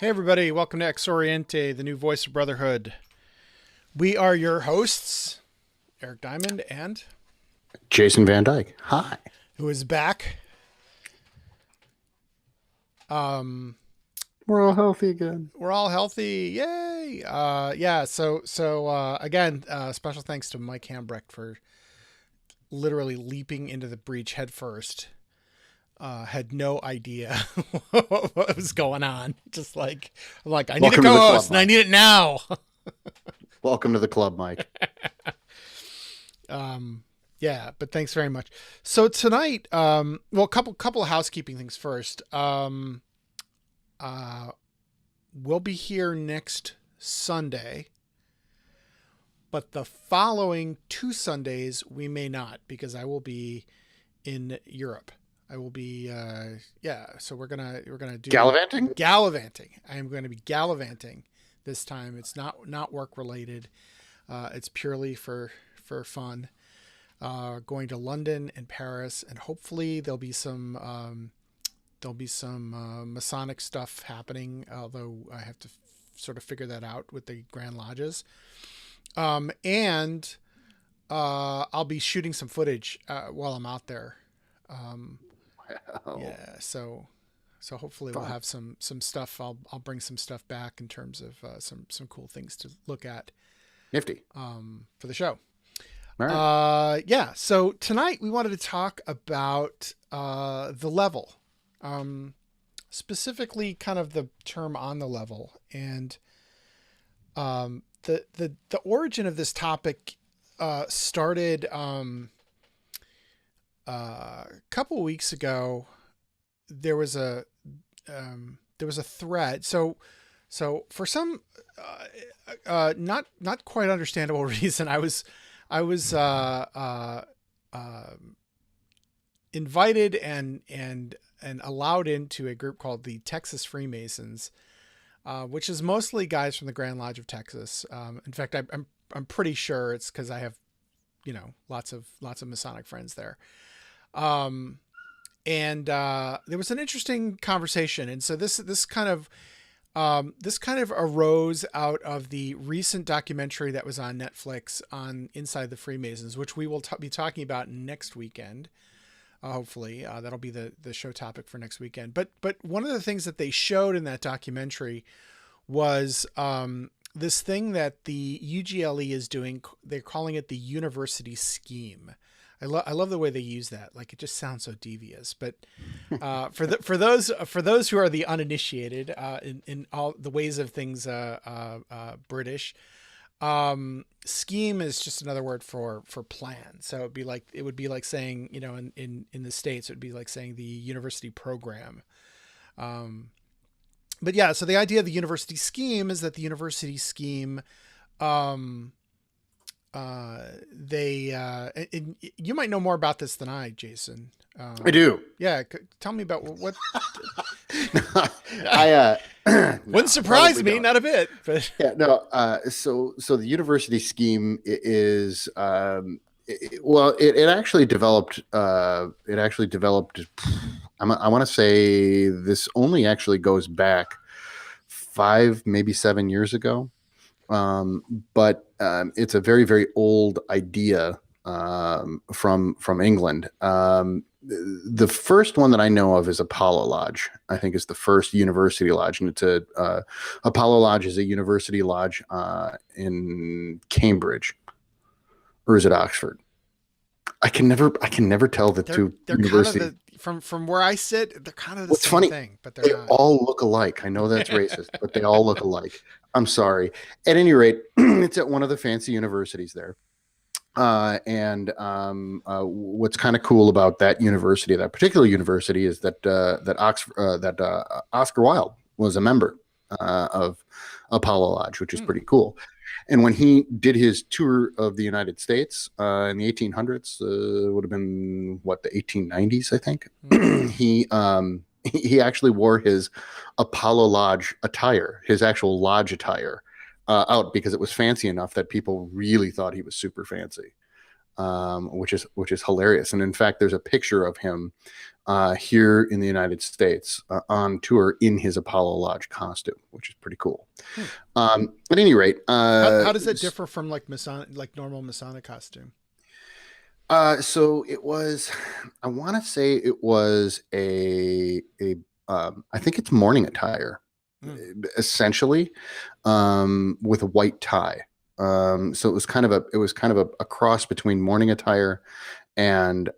Hey everybody, welcome to X-Oriente, the new voice of Brotherhood. We are your hosts, Eric Diamond, and Jason Van Dyke. Hi. who is back. Um, We're all uh, healthy again. we're all healthy, yay! Yeah. Again, special thanks to Mike Hambrecht for literally leaping into the breach head first. Had no idea what was going on. I need a Welcome to the club, co-host and I Mike. need it now. Welcome to the club, Mike. Um, yeah, but thanks very much. So tonight, a couple of housekeeping things first. Uh, we'll be here next Sunday, but the following two Sundays we may not because I will be in Europe. I will be, yeah. So we're gonna do Gallivanting? gallivanting. I am going to be gallivanting this time. It's not work related. It's purely for fun. Going to London and Paris, and hopefully there'll be some Masonic stuff happening. Although I have to sort of figure that out with the Grand Lodges. And I'll be shooting some footage while I'm out there. Um, Oh, yeah, so hopefully we'll fun. have some stuff. I'll bring some stuff back in terms of some cool things to look at Nifty. for the show. All right. Yeah. So tonight we wanted to talk about the level, specifically kind of the term on the level, and the origin of this topic started a couple weeks ago. There was a there was a thread. So for some not quite understandable reason, I was invited and allowed into a group called the Texas Freemasons, which is mostly guys from the Grand Lodge of Texas. In fact, I'm pretty sure it's because I have lots of Masonic friends there. Um, and there was an interesting conversation, and so this kind of arose out of the recent documentary that was on Netflix on Inside the Freemasons, which we will be talking about next weekend. Hopefully, that'll be the show topic for next weekend. But one of the things that they showed in that documentary was this thing that the UGLE is doing. They're calling it the university scheme. I love the way they use that. Like, it just sounds so devious. But for those who are the uninitiated in all the ways of things British, scheme is just another word for plan. So it would be like saying, in the States, it would be like saying the university program. Um, but yeah, so the idea of the university scheme is that the university scheme, um, they and you might know more about this than I, Jason. I do. Yeah, tell me about what. I Wouldn't no, surprise probably me, don't. not a bit. But Yeah, no. So the university scheme is well, it actually developed. It actually developed. I want to say this only actually goes back 5, maybe 7 years ago. But it's a very very old idea from England. The first one that I know of is Apollo Lodge. I think is the first university lodge, and it's a Apollo Lodge is a university lodge in Cambridge, or is it Oxford? I can never tell the they're two they're kind of universities. from where I sit, they're kind of the What's same funny, thing, but they're they not. all look alike. I know that's racist, but they all look alike. I'm sorry. At any rate, it's at one of the fancy universities there. And what's kind of cool about that university, that particular university, is that Oscar Wilde was a member of Apollo Lodge, which is Hmm. pretty cool. And when he did his tour of the United States in the 1800s, would have been what, the 1890s, I think. Hmm. He actually wore his Apollo Lodge attire, his actual lodge attire, out because it was fancy enough that people really thought he was super fancy. which is hilarious. And in fact, there's a picture of him here in the United States on tour in his Apollo Lodge costume, which is pretty cool. Hmm. At any rate, How does it differ from like normal Masonic costume? so it was, I want to say it was I think it's morning attire, Hmm. essentially, with a white tie. So it was kind of a cross between morning attire and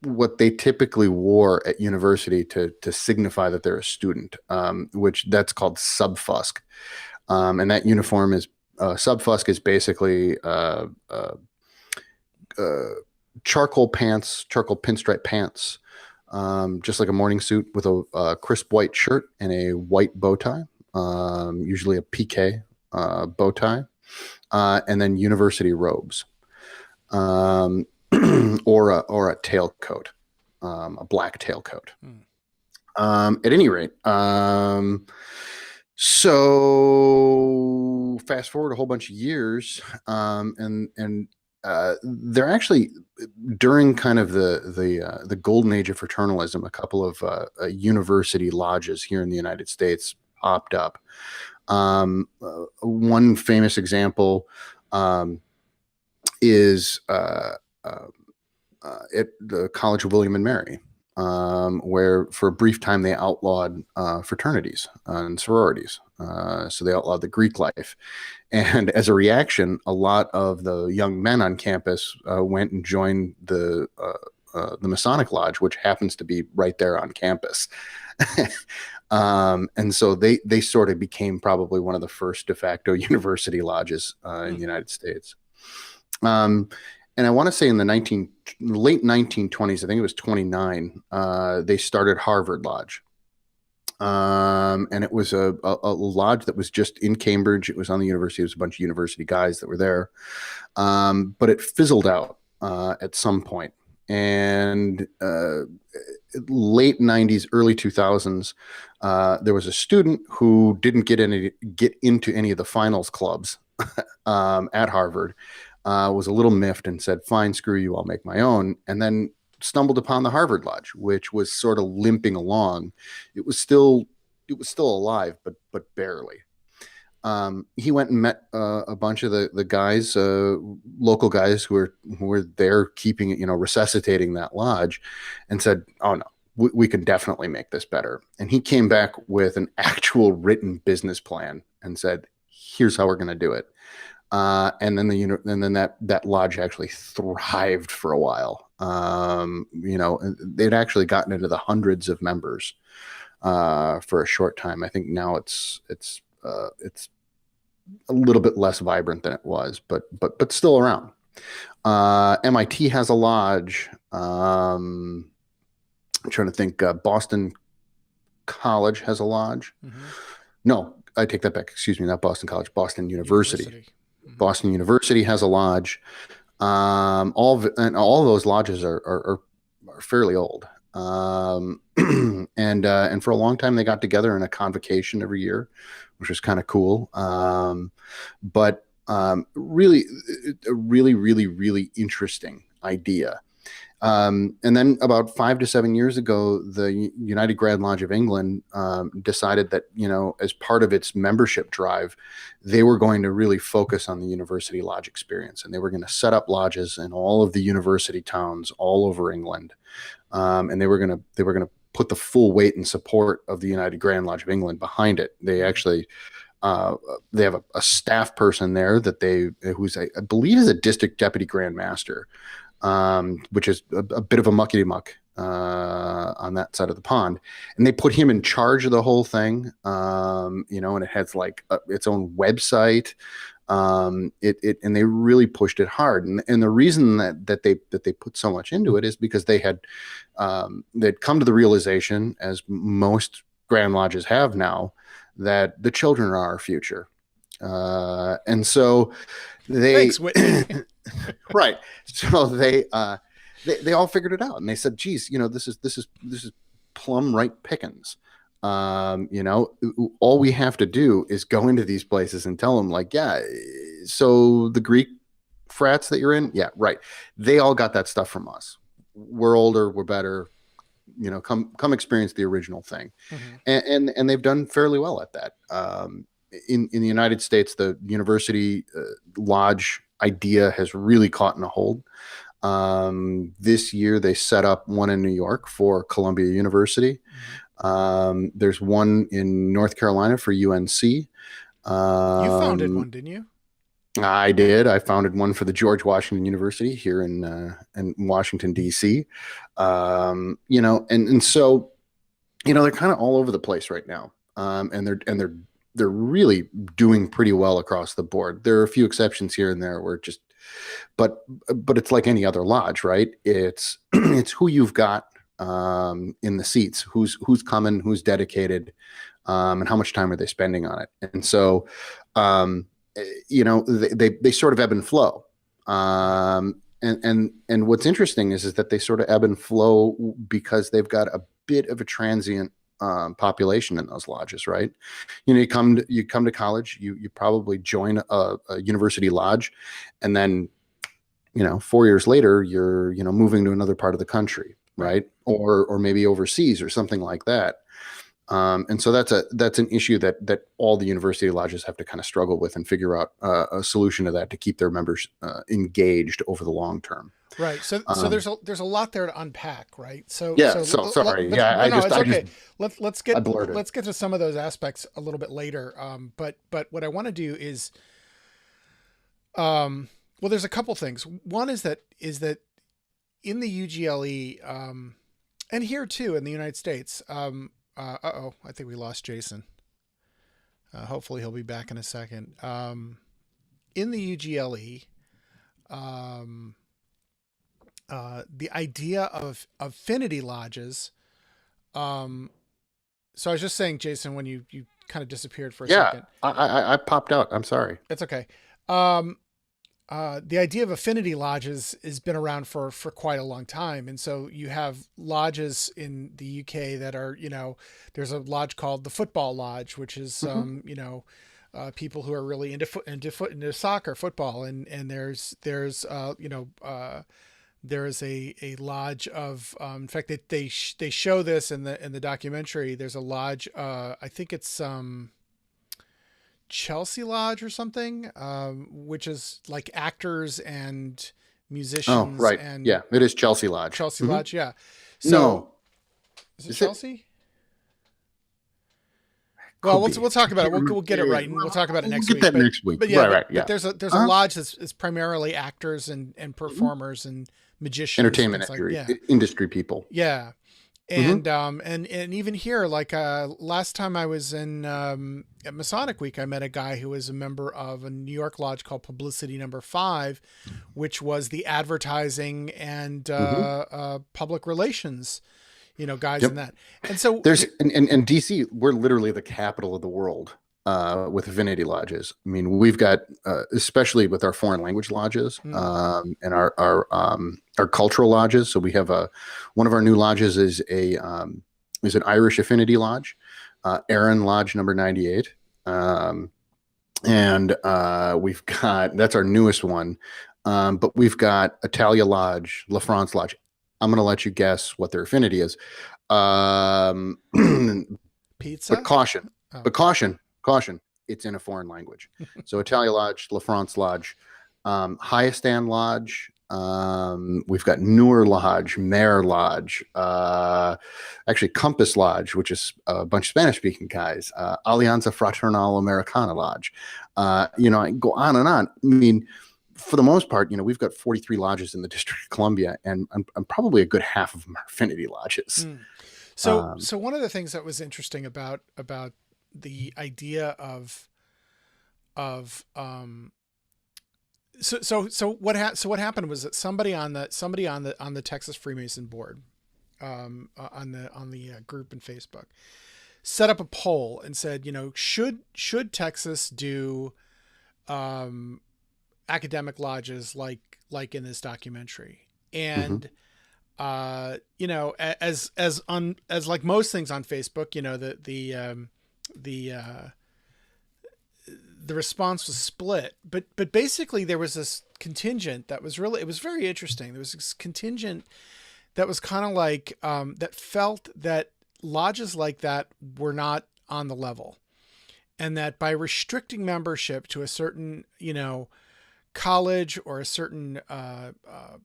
what they typically wore at university to signify that they're a student, which that's called subfusk. And that uniform is subfusk is basically uh, charcoal pinstripe pants, just like a morning suit with a crisp white shirt and a white bow tie, usually a PK bow tie, and then university robes, um, or a tailcoat, a black tailcoat. Hmm. At any rate, so fast forward a whole bunch of years, and they're actually during kind of the golden age of fraternalism, a couple of university lodges here in the United States popped up. One famous example is at the College of William and Mary, where for a brief time they outlawed fraternities and sororities. So they outlawed the Greek life. And as a reaction, a lot of the young men on campus went and joined the Masonic Lodge, which happens to be right there on campus. And so they sort of became probably one of the first de facto university lodges in Hmm. the United States. Um, and I want to say in the late 1920s, I think it was 29, they started Harvard Lodge. And it was a lodge that was just in Cambridge. It was on the university. It was a bunch of university guys that were there. But it fizzled out at some point. And late 90s, early 2000s, there was a student who didn't get into any of the finals clubs at Harvard, was a little miffed and said, "Fine, screw you, I'll make my own." And then stumbled upon the Harvard Lodge, which was sort of limping along. It was still alive, but barely. He went and met a bunch of the guys, local guys who were there keeping it, resuscitating that lodge, and said, "Oh no, we can definitely make this better." And he came back with an actual written business plan and said, "Here's how we're going to do it." And then that lodge actually thrived for a while. They'd actually gotten into the hundreds of members for a short time. I think now it's a little bit less vibrant than it was, but still around. MIT has a lodge. I'm trying to think. Boston College has a lodge. Mm-hmm. No, I take that back. Excuse me, not Boston College. Boston University. University. Mm-hmm. Boston University has a lodge. All of those lodges are fairly old. And for a long time they got together in a convocation every year, which was kind of cool. But really, a really, really, really interesting idea. And then about 5 to 7 years ago, the United Grand Lodge of England decided that, as part of its membership drive, they were going to really focus on the university lodge experience. And they were going to set up lodges in all of the university towns all over England. And they were going to put the full weight and support of the United Grand Lodge of England behind it. They actually they have a staff person there who's I believe is a district deputy grand master, which is a bit of a muckety muck on that side of the pond. And they put him in charge of the whole thing, and it has like its own website. And they really pushed it hard. And the reason that they put so much into it is because they'd come to the realization, as most Grand Lodges have now, that the children are our future. And so Thanks, Whitney. right. So they all figured it out, and they said, "Geez, this is plum ripe pickings. All we have to do is go into these places and tell them, like, yeah, so the Greek frats that you're in, yeah, right. They all got that stuff from us. We're older, we're better. Come experience the original thing, Mm-hmm. and they've done fairly well at that. In the United States, the university lodge idea has really caught in a hold. This year, they set up one in New York for Columbia University. There's one in North Carolina for UNC. You founded one, didn't you? I did. I founded one for the George Washington University here in Washington D.C. And so they're kind of all over the place right now, and they're really doing pretty well across the board. There are a few exceptions here and there where but it's like any other lodge, right? It's it's who you've got in the seats, who's coming, who's dedicated, and how much time are they spending on it. And so, they sort of ebb and flow. And what's interesting is that they sort of ebb and flow because they've got a bit of a transient population in those lodges, right? You come to college, you probably join a university lodge, and then 4 years later you're moving to another part of the country, right? Or maybe overseas or something like that. And so that's an issue that all the university lodges have to kind of struggle with and figure out a solution to that to keep their members engaged over the long term. Right. So there's a lot there to unpack, right? So yeah. So sorry. Yeah. It's okay. Let's get to some of those aspects a little bit later. But what I want to do is, well, there's a couple things. One is that in the UGLE, and here too in the United States. I think we lost Jason. Hopefully he'll be back in a second. In the UGLE, the idea of affinity lodges. So I was just saying, Jason, when you kind of disappeared for a second. I popped out. I'm sorry. It's okay. The idea of affinity lodges has been around for quite a long time. And so you have lodges in the UK that are, there's a lodge called the Football Lodge, which is, people who are really into soccer, football. And there's there is a lodge of, in fact, they show this in the documentary. There's a lodge, I think it's, Chelsea Lodge or something, which is like actors and musicians. Oh, right. And yeah, it is Chelsea Lodge. Chelsea Lodge, yeah. So, no, is it Chelsea? Well, we'll talk about it. We'll get it right, and we'll talk about it next week. Next week. But yeah, right. But there's a lodge that's primarily actors and performers and magicians, entertainment industry people. Yeah. And and even here, like last time I was in at Masonic Week, I met a guy who was a member of a New York lodge called Publicity Number 5, which was the advertising and public relations, guys in that. And so there's in DC, we're literally the capital of the world with affinity lodges. I mean, we've got especially with our foreign language lodges and our cultural lodges. So we have one of our new lodges is an Irish affinity lodge, Erin Lodge number 98. And we've got, that's our newest one. But we've got Italia Lodge, La France Lodge. I'm going to let you guess what their affinity is. Pizza. But caution. It's in a foreign language. So Italia Lodge, La France Lodge, Hyastan Lodge. We've got Newer Lodge, Mare Lodge, actually Compass Lodge, which is a bunch of Spanish-speaking guys, Alianza Fraternal Americana Lodge. I go on and on. I mean, for the most part, we've got 43 lodges in the District of Columbia, and I'm probably a good half of them are affinity lodges. So one of the things that was interesting about the idea of So what happened was that somebody on the Texas Freemason board, on the group in Facebook, set up a poll and said, should Texas do academic lodges like in this documentary? And as like the response was split. But basically, there was this contingent that was really, it was very interesting. There was this contingent that was kind of like that felt that lodges like that were not on the level, and that by restricting membership to a certain, college or a certain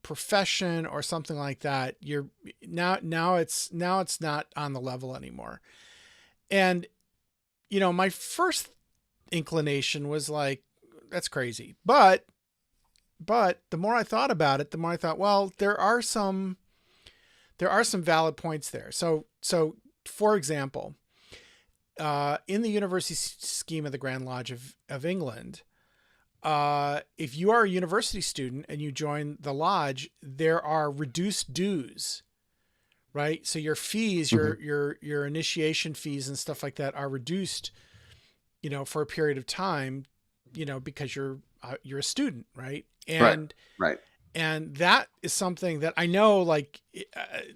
profession or something like that, you're now it's not on the level anymore. And my first inclination was like, that's crazy. But the more I thought about it, the more I thought, well, there are some valid points there. So for example, in the university scheme of the Grand Lodge of England, if you are a university student and you join the lodge, there are reduced dues, right? So your fees, your initiation fees and stuff like that are reduced, for a period of time, because you're a student, right? And right. And that is something that I know, like,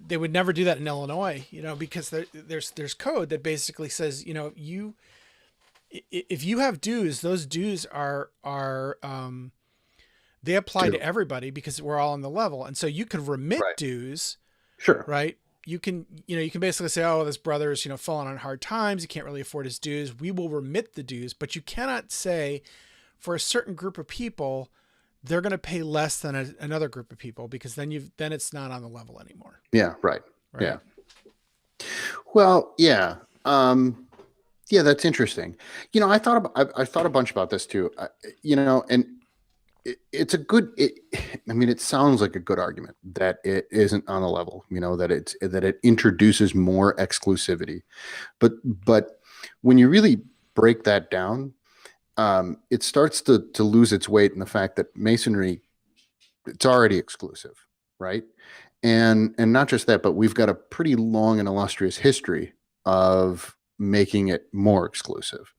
they would never do that in Illinois, because there's code that basically says, if you have dues, those dues are they apply to everybody because we're all on the level. And so you can remit dues. Sure. Right. You can basically say, oh, this brother's, falling on hard times. He can't really afford his dues. We will remit the dues, but you cannot say for a certain group of people, they're going to pay less than another group of people, because then it's not on the level anymore. Yeah. Right. Yeah. Well, yeah. Yeah, that's interesting. I thought a bunch about this too. And it's a good. It sounds like a good argument that it isn't on a level. That it introduces more exclusivity, but when you really break that down, it starts to lose its weight in the fact that Masonry, it's already exclusive, right? And not just that, but we've got a pretty long and illustrious history of making it more exclusive.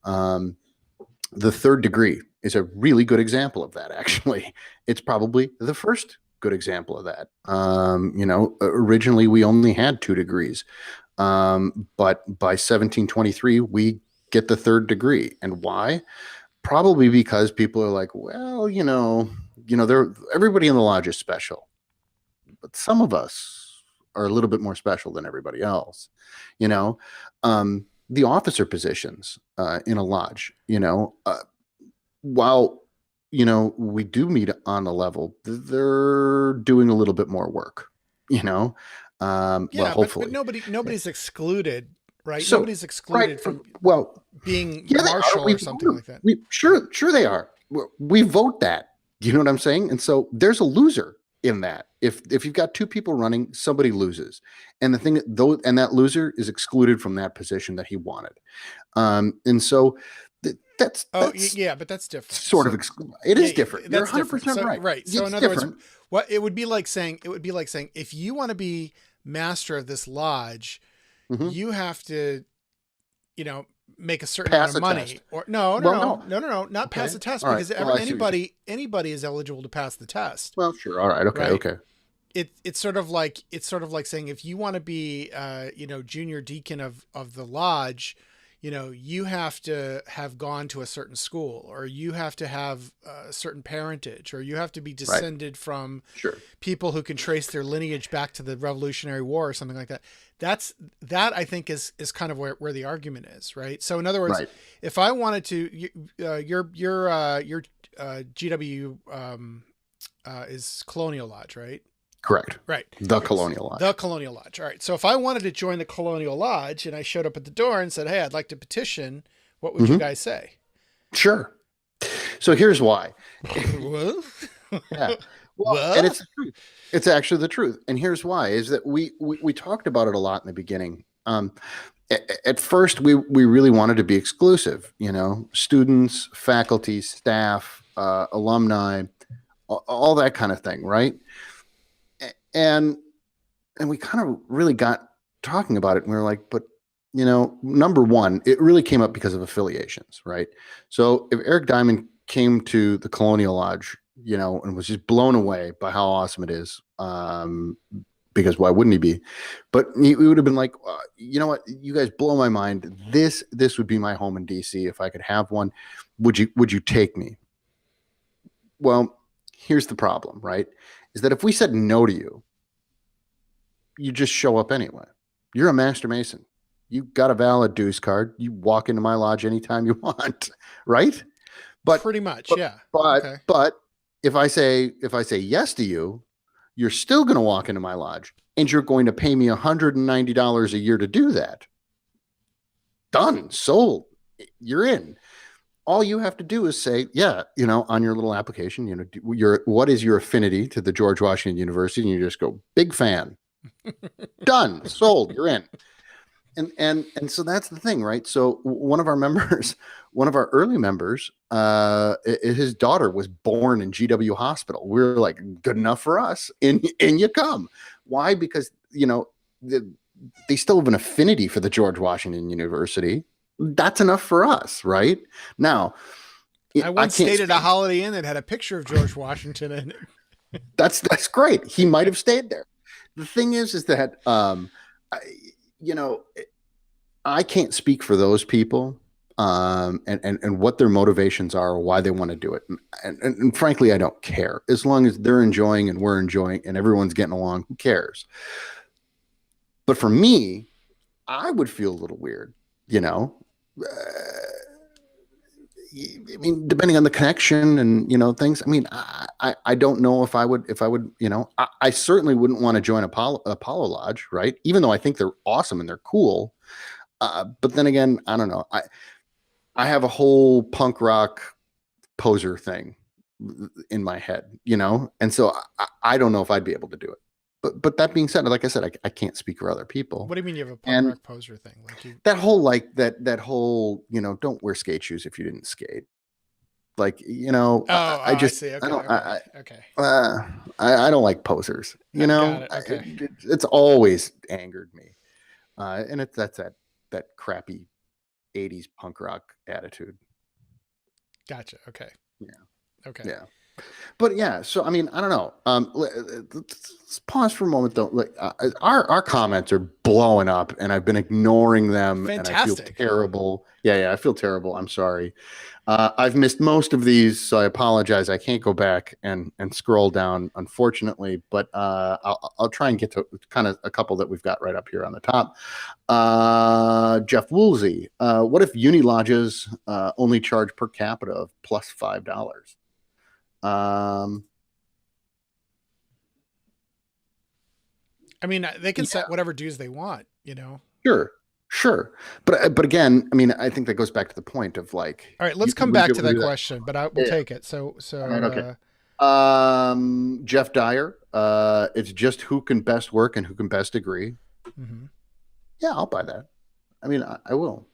The third degree is a really good example of that. Actually, it's probably the first good example of that. Originally we only had 2 degrees, but by 1723 we get the third degree. And why? Probably because people are like, well, everybody in the lodge is special, but some of us are a little bit more special than everybody else. The officer positions in a lodge, while we do meet on a level, they're doing a little bit more work. Well, hopefully, but nobody's excluded, right? So, nobody's excluded from being yeah, marshal or something like that. Sure they are. We vote that. You know what I'm saying? And so there's a loser in that. If you've got 2 people running, somebody loses, and that loser is excluded from that position that he wanted. And so that's yeah, but that's different. Sort of it is different. You're 100% right. Right. So in other words, what it would be like saying, if you want to be master of this lodge, you have to, make a certain amount of money, test. Or no, not pass the test, because anybody is eligible to pass the test. Well, sure. All right. Okay. Right? Okay. It's sort of like saying, if you want to be, junior deacon of the lodge, you have to have gone to a certain school, or you have to have a certain parentage, or you have to be descended from people who can trace their lineage back to the Revolutionary War or something like that. That I think is kind of where the argument is, right? So in other words, if I wanted to, your GW is Colonial Lodge, right? Correct. Right. The Colonial Lodge. The Colonial Lodge. All right. So if I wanted to join the Colonial Lodge and I showed up at the door and said, hey, I'd like to petition, what would you guys say? Sure. So here's why. Yeah. Well, and it's the truth. It's actually the truth. And here's why, is that we talked about it a lot in the beginning. At first, we really wanted to be exclusive, students, faculty, staff, alumni, all that kind of thing, right? And we kind of really got talking about it, and we were like, but number one, it really came up because of affiliations, right? So if Eric Diamond came to the Colonial Lodge, and was just blown away by how awesome it is, because why wouldn't he be? But he would have been like, you know what, you guys blow my mind. This would be my home in DC if I could have one. Would you take me? Well, here's the problem, right? Is that if we said no to you, you just show up anyway. You're a master mason. You got a valid dues card. You walk into my lodge anytime you want, right? But Pretty much, but yeah. but Okay. but if I say yes to you, you're still going to walk into my lodge, and you're going to pay me $190 a year to do that. Done, sold. You're in. All you have to do is say, yeah, on your little application, what is your affinity to the George Washington University? And you just go, big fan. Done, sold, you're in. And so that's the thing, right? So one of our early members, his daughter was born in GW Hospital. We were like, good enough for us. In you come. Why? Because they still have an affinity for the George Washington University. That's enough for us, right? Now, I once stayed at a Holiday Inn that had a picture of George Washington in it. That's great. He might have stayed there. The thing is that I can't speak for those people, and what their motivations are, or why they want to do it. And frankly, I don't care. As long as they're enjoying and we're enjoying and everyone's getting along, who cares? But for me, I would feel a little weird, I mean, depending on the connection and things. I mean, I don't know if I would I certainly wouldn't want to join Apollo Lodge, right? Even though I think they're awesome and they're cool. But then again, I don't know. I have a whole punk rock poser thing in my head, and so I don't know if I'd be able to do it. But that being said, like I said, I can't speak for other people. What do you mean you have a punk rock poser thing? That whole that whole don't wear skate shoes if you didn't skate. Like I just see. Okay, I don't like posers. Got it. Okay. It's always angered me, and that's that crappy '80s punk rock attitude. Gotcha. Okay. Yeah. Okay. Yeah. But yeah, so I mean, I don't know. Let's pause for a moment, though. Like, our comments are blowing up, and I've been ignoring them. Fantastic. And I feel terrible. Yeah, I feel terrible. I'm sorry. I've missed most of these, so I apologize. I can't go back and scroll down, unfortunately. But I'll try and get to kind of a couple that we've got right up here on the top. Jeff Woolsey, what if uni lodges only charge per capita of plus $5? I mean, they can set whatever dues they want, Sure. But again, I mean, I think that goes back to the point of like. All right, let's come back to that question, but we'll take it. So, right, okay. Jeff Dyer, it's just who can best work and who can best agree. Mm-hmm. Yeah, I'll buy that. I mean, I will.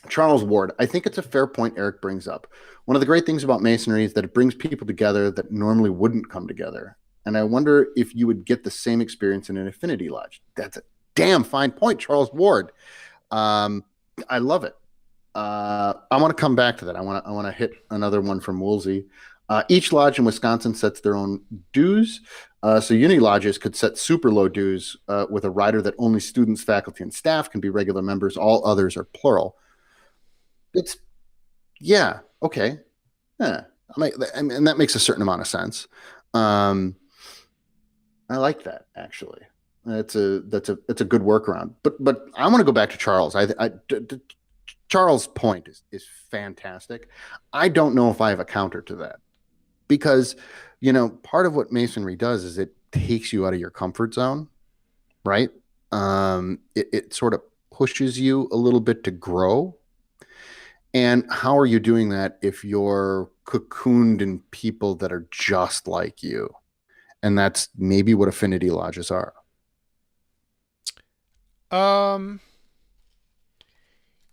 Charles Ward, I think it's a fair point Eric brings up. One of the great things about Masonry is that it brings people together that normally wouldn't come together. And I wonder if you would get the same experience in an affinity lodge. That's a damn fine point, Charles Ward. I love it. I want to come back to that. I want to hit another one from Woolsey. Each lodge in Wisconsin sets their own dues. So uni lodges could set super low dues with a rider that only students, faculty, and staff can be regular members. All others are plural. Okay. Yeah, and that makes a certain amount of sense. I like that, actually. That's a good workaround. But I want to go back to Charles. Charles' point is fantastic. I don't know if I have a counter to that, because part of what Masonry does is it takes you out of your comfort zone, right? It sort of pushes you a little bit to grow. And how are you doing that if you're cocooned in people that are just like you? And that's maybe what affinity lodges are.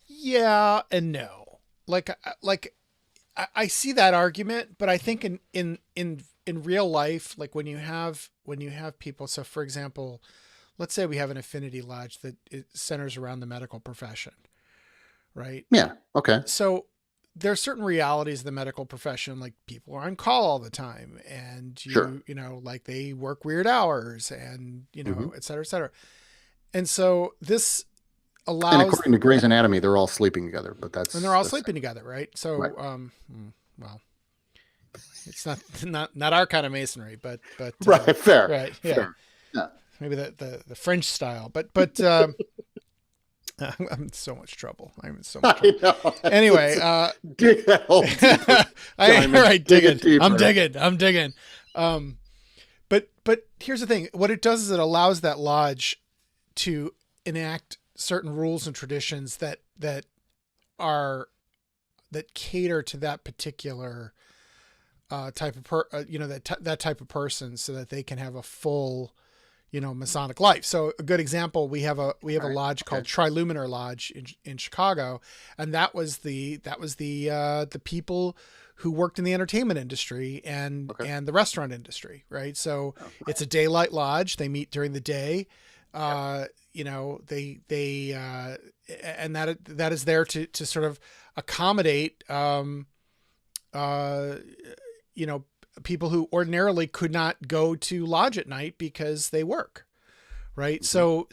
Yeah and no. Like I see that argument, but I think in real life, like when you have people. So, for example, let's say we have an affinity lodge that it centers around the medical profession. Right. Yeah. Okay. So there are certain realities of the medical profession, like people are on call all the time, and Sure. like they work weird hours, and Hmm. et cetera, et cetera. And so this And allows, according to Grey's Anatomy, they're all sleeping together, but and they're all that's sleeping together, right? right. So, well, it's not our kind of masonry, but Right. Fair. right, yeah, Fair. Yeah. maybe the French style, but I'm in so much trouble. I'm in so much I trouble. know. Anyway, Dig that hole deeper, all Diamond. right, Dig it digging. I'm deeper. digging. I'm digging. Um, but here's the thing. What it does is it allows that lodge to enact certain rules and traditions are that cater to that particular type of that type of person, so that they can have a full Masonic life. So a good example, we have a Right. lodge called Okay. Triluminar Lodge in Chicago, and that was the people who worked in the entertainment industry and Okay. and the restaurant industry, right? So Oh, it's a daylight lodge. They meet during the day. yep. They and that is there to sort of accommodate uh you know people who ordinarily could not go to lodge at night because they work, right? Hmm. So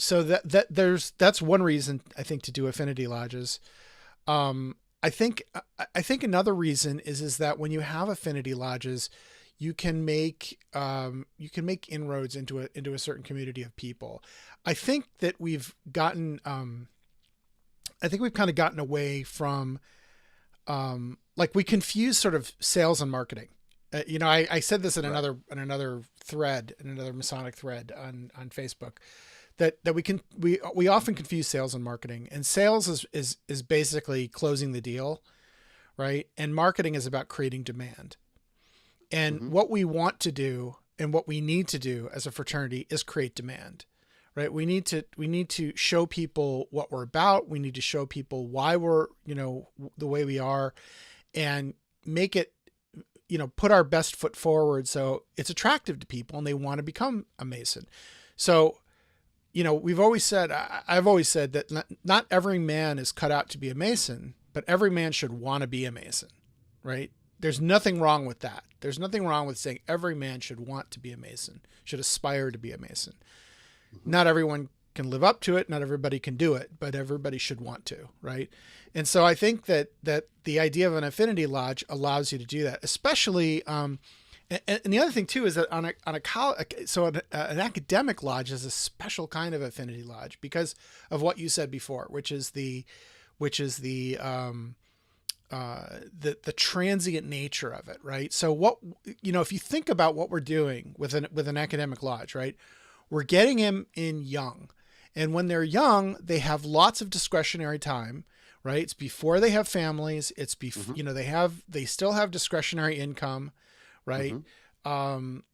that's one reason, I think, to do affinity lodges. um I think another reason is that when you have affinity lodges, you can make inroads into a certain community of people. I think that we've gotten I think we've kind of gotten away from like we confuse sort of sales and marketing. I said this in Right. another thread, in another Masonic thread on Facebook, that we often confuse sales and marketing. And sales is basically closing the deal, right? And marketing is about creating demand. And Hmm. what we want to do and what we need to do as a fraternity is create demand, right? We need to show people what we're about. We need to show people why we're, the way we are, and make it, put our best foot forward so it's attractive to people and they want to become a Mason. So, I've always said that not every man is cut out to be a Mason, but every man should want to be a Mason, right? There's nothing wrong with that. There's nothing wrong with saying every man should want to be a Mason, should aspire to be a Mason. Hmm. Not everyone can live up to it. Not everybody can do it, but everybody should want to, right? And so I think that the idea of an affinity lodge allows you to do that, especially. And the other thing too is that on a college, so an academic lodge is a special kind of affinity lodge because of what you said before, which is the transient nature of it, right? So if you think about what we're doing with an academic lodge, right? We're getting them in young, and when they're young, they have lots of discretionary time, right? It's before they have families. It's Hmm. they still have discretionary income, right? Hmm. Um,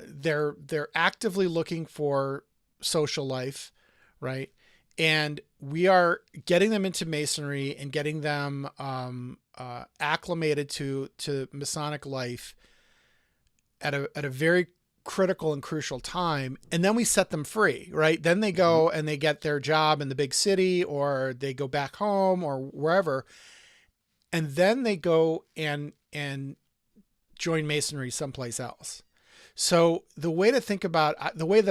they're actively looking for social life, right? And we are getting them into Masonry and getting them acclimated to Masonic life at a very critical and crucial time, and then we set them free, right? Then they Hmm. go and they get their job in the big city, or they go back home or wherever, and then they go and join Masonry someplace else. So the way that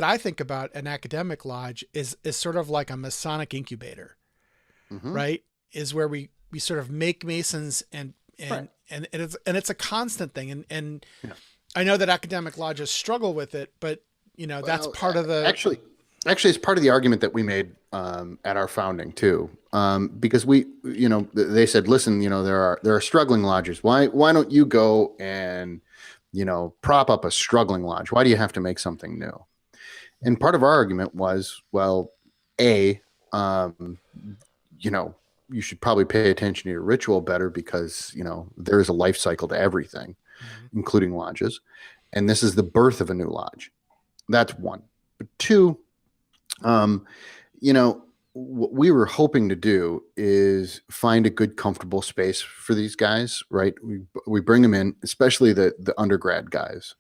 I think about an academic lodge is sort of like a Masonic incubator, Hmm. right? Is where we sort of make Masons, and Right. it's a constant thing. And Yeah. I know that academic lodges struggle with it, but that's Well, part of the. actually, it's part of the argument that we made at our founding too, because they said, listen, there are struggling lodges. Why don't you go and prop up a struggling lodge? Why do you have to make something new? And part of our argument was, well, a, um, you know, you should probably pay attention to your ritual better because there is a life cycle to everything, Mhm. including lodges, and this is the birth of a new lodge. That's one. But two, um, you know, what we were hoping to do is find a good, comfortable space for these guys. Right? We bring them in, especially the undergrad guys,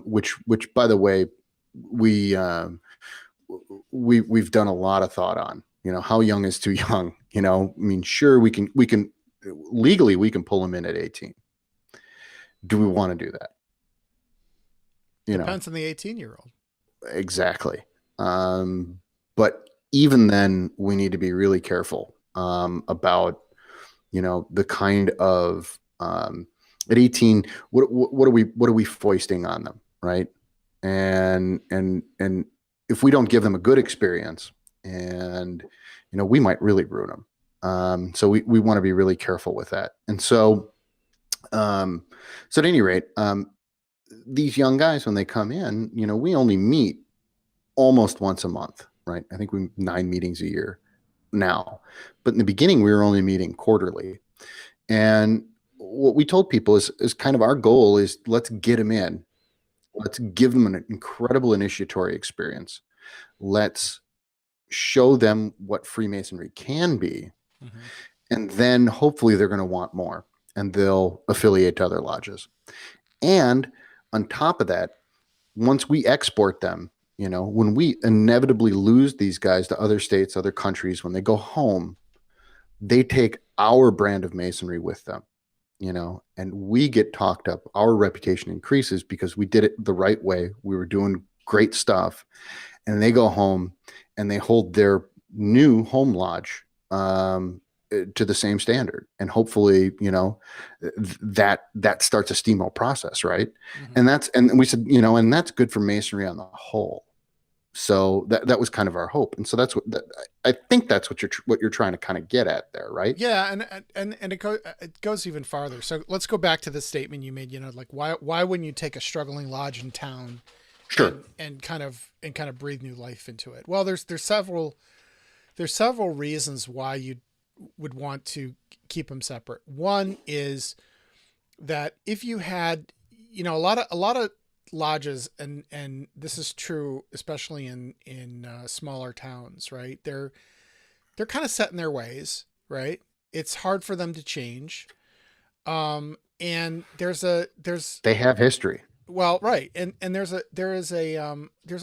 which by the way, we we've done a lot of thought on. How young is too young? I mean, sure, we can legally we can pull them in at 18. Do we want to do that? You know, Depends on the 18-year-old. exactly. But even then, we need to be really careful about, the kind of at 18, what are we foisting on them, right? And if we don't give them a good experience, and we might really ruin them. So we want to be really careful with that. And so at any rate, these young guys, when they come in, we only meet almost once a month, right? I think we 9 meetings a year now, but in the beginning we were only meeting quarterly. And what we told people is kind of our goal is, let's get them in, let's give them an incredible initiatory experience, let's show them what Freemasonry can be, Mm-hmm. and then hopefully they're going to want more and they'll affiliate to other lodges. And on top of that, once we export them, when we inevitably lose these guys to other states, other countries, when they go home, they take our brand of Masonry with them, and we get talked up. Our reputation increases because we did it the right way. We were doing great stuff. And they go home and they hold their new home lodge to the same standard. And hopefully, that starts a steamroll process, right? Mm-hmm. And we said, and that's good for Masonry on the whole. So that was kind of our hope. And so that's I think that's what you're trying to kind of get at there, right? Yeah, and it goes even farther. So let's go back to the statement you made. Like why wouldn't you take a struggling lodge in town, Sure. and kind of breathe new life into it? Well, there's several reasons why you would want to keep them separate. One is that if you had, a lot of lodges, and this is true especially in smaller towns, right? They're kind of set in their ways, right? It's hard for them to change. And there's They have history. well, right. And there's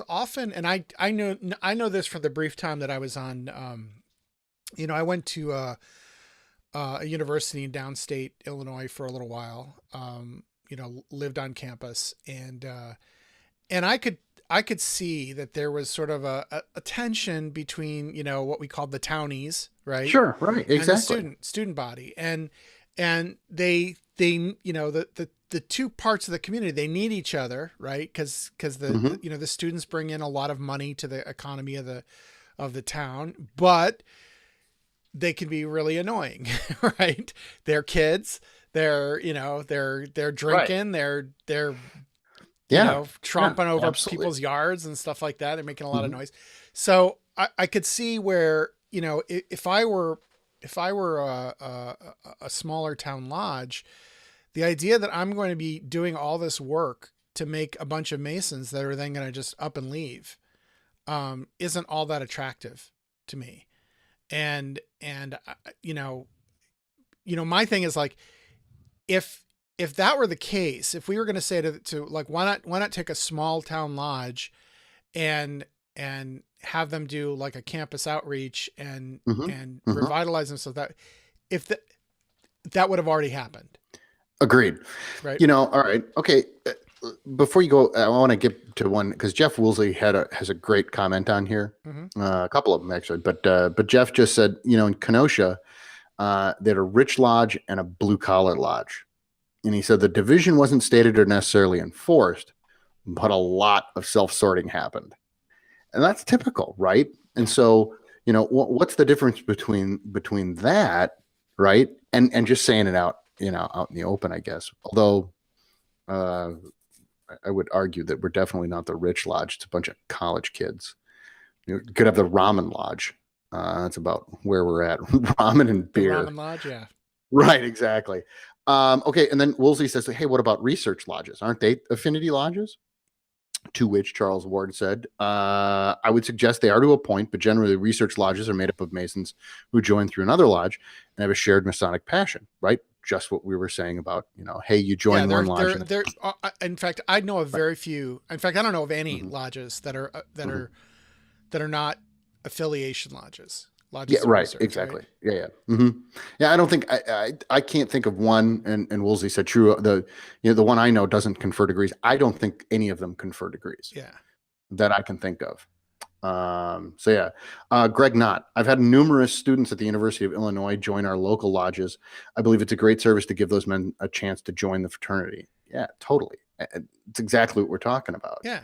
often, and I know this from the brief time that I was on, I went to a university in downstate Illinois for a little while, lived on campus, and I could see that there was sort of a tension between, what we called the townies, right? Sure. Right. And the Exactly. student body. And they, the two parts of the community, they need each other, right? Cause Mm-hmm. the students bring in a lot of money to the economy of the town, but they can be really annoying, right? They're kids. They're Right. drinking. They're Yeah. Yeah. tromping over Absolutely. people's yards and stuff like that. They're making a lot of Mm-hmm. noise. So I could see where, if I were a smaller town lodge, the idea that I'm going to be doing all this work to make a bunch of Masons that are then going to just up and leave, isn't all that attractive to me. And my thing is like, if that were the case, if we were going to say to like, why not take a small town lodge and have them do like a campus outreach and Mm-hmm. Mm-hmm. revitalize them, so that if that would have already happened, Agreed. right? All right. Okay. Before you go, I want to get to one because Jeff Woolsey has a great comment on here. Mm-hmm. A couple of them actually, but Jeff just said, in Kenosha, they had a rich lodge and a blue collar lodge, and he said the division wasn't stated or necessarily enforced, but a lot of self sorting happened, and that's typical, right? And Yeah. so, what's the difference between that, right, and just saying it out, out in the open, I guess. Although, uh, I would argue that we're definitely not the rich lodge. It's a bunch of college kids. You could have the ramen lodge. That's about where we're at. Ramen and The beer. ramen lodge. Yeah. Right, exactly. Okay, and then Woolsey says, hey, what about research lodges? Aren't they affinity lodges? To which Charles Ward said, I would suggest they are to a point, but generally research lodges are made up of Masons who join through another lodge and have a shared Masonic passion, right? Just what we were saying about, hey, you Yeah. join one lodge. In fact, I know of Right. very few. In fact, I don't know of any Mm-hmm. lodges that are Mm-hmm. that are not affiliation lodges. Yeah, lodges of right. research, right? Exactly. Yeah, yeah. Yeah, I don't think I can't think of one. And Woolsey said true. The one I know doesn't confer degrees. I don't think any of them confer degrees Yeah. that I can think of. So yeah, Greg Knott. I've had numerous students at the University of Illinois join our local lodges. I believe it's a great service to give those men a chance to join the fraternity. Yeah, totally. It's exactly what we're talking about. Yeah.